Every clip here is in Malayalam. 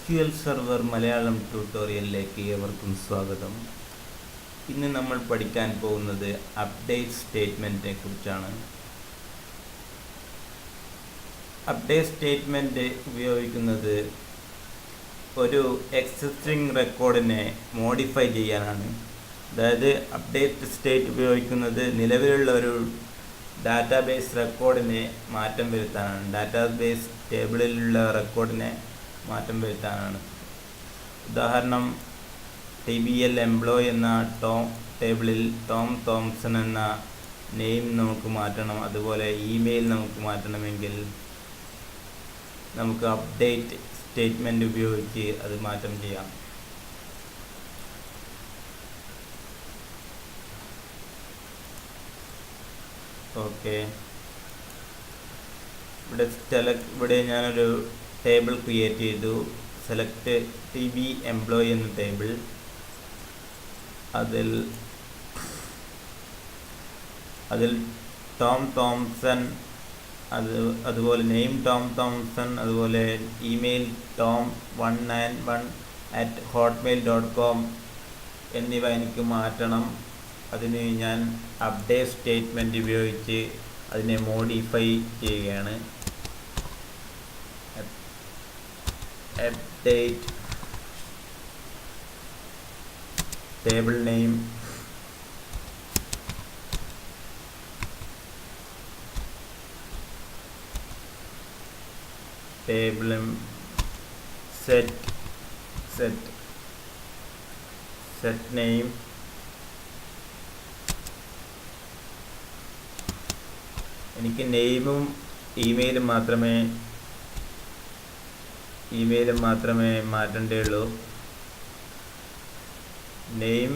SQL സെർവർ മലയാളം ട്യൂട്ടോറിയലിലേക്ക് ഏവർക്കും സ്വാഗതം. ഇന്ന് നമ്മൾ പഠിക്കാൻ പോകുന്നത് അപ്ഡേറ്റ് സ്റ്റേറ്റ്മെൻറ്റിനെ കുറിച്ചാണ്. അപ്ഡേറ്റ് സ്റ്റേറ്റ്മെൻറ്റ് ഉപയോഗിക്കുന്നത് ഒരു എക്സിസ്റ്റിംഗ് റെക്കോർഡിനെ മോഡിഫൈ ചെയ്യാനാണ്. അതായത് അപ്ഡേറ്റ് സ്റ്റേറ്റ് ഉപയോഗിക്കുന്നത് നിലവിലുള്ള ഒരു ഡാറ്റാബേസ് റെക്കോർഡിനെ മാറ്റം വരുത്താനാണ്. ഡാറ്റാബേസ് ടേബിളിലുള്ള റെക്കോർഡിനെ മാറ്റം വരുത്താനാണ്. ഉദാഹരണം, TBL എംപ്ലോയി എന്ന ടേബിളിൽ ടോം തോംസൺ എന്ന നെയിം നമുക്ക് മാറ്റണം. അതുപോലെ ഇമെയിൽ നമുക്ക് മാറ്റണമെങ്കിൽ നമുക്ക് അപ്ഡേറ്റ് സ്റ്റേറ്റ്മെൻറ്റ് ഉപയോഗിച്ച് അത് മാറ്റം ചെയ്യാം. ഓക്കെ, ഇവിടെ ഞാനൊരു ടേബിൾ ക്രിയേറ്റ് ചെയ്തു. സെലക്ട് TB എംപ്ലോയി എന്ന ടേബിൾ. അതിൽ ടോം തോംസൺ, അതുപോലെ നെയിം ടോം തോംസൺ, അതുപോലെ ഇമെയിൽ tom191@hotmail.com എന്നിവ എനിക്ക് മാറ്റണം. അതിന് ഞാൻ അപ്ഡേറ്റ് സ്റ്റേറ്റ്മെൻറ്റ് ഉപയോഗിച്ച് അതിനെ മോഡിഫൈ ചെയ്യുകയാണ്. Update table name table set name എനിക്ക് നെയിമും ഇമെയിലും മാത്രമേ മാറ്റേണ്ടതുള്ളൂ. നെയിം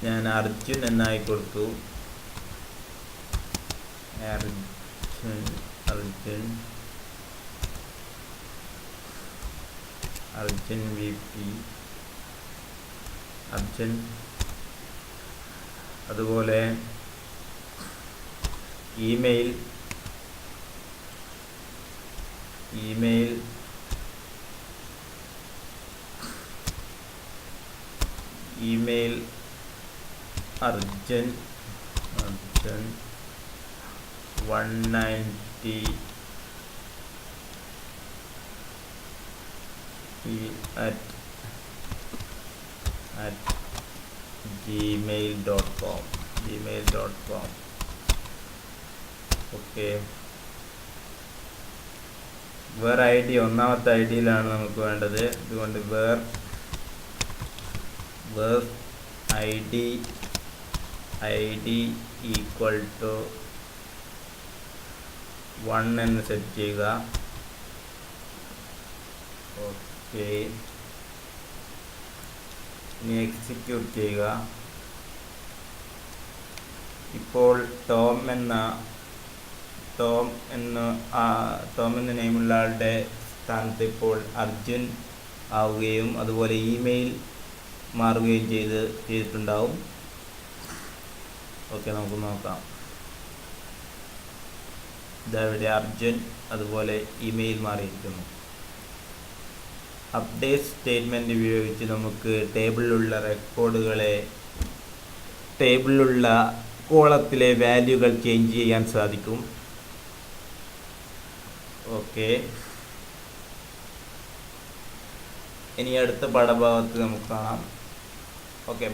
ഞാൻ അർജുൻ എന്നായി കൊടുത്തു. അർജുൻ VP അർജുൻ. അതുപോലെ email Arjun 190 at gmail.com. Okay, വേർ ID ഒന്നാമത്തെ ഐഡിയിലാണ് നമുക്ക് വേണ്ടത്. അതുകൊണ്ട് വേർ ID ഈക്വൽ ടു 1 എന്ന് സെറ്റ് ചെയ്യുക. ഓക്കെ, ഇനി എക്സിക്യൂട്ട് ചെയ്യുക. ഇപ്പോൾ ടോം എന്ന നെയിമുള്ള ആളുടെ സ്ഥാനത്ത് ഇപ്പോൾ അർജുൻ ആവുകയും അതുപോലെ ഇമെയിൽ മാറുകയും ചെയ്തിട്ടുണ്ടാവും. ഓക്കെ, നമുക്ക് നോക്കാം. ഇതവിടെ അർജുൻ, അതുപോലെ ഇമെയിൽ മാറിയിരിക്കുന്നു. അപ്ഡേറ്റ് സ്റ്റേറ്റ്മെൻറ്റ് ഉപയോഗിച്ച് നമുക്ക് ടേബിളിലുള്ള കോളത്തിലെ വാല്യൂകൾ ചേഞ്ച് ചെയ്യാൻ സാധിക്കും. ഓക്കെ, ഇനി അടുത്ത പാഠഭാഗത്ത് നമുക്ക് കാണാം. ഓക്കെ.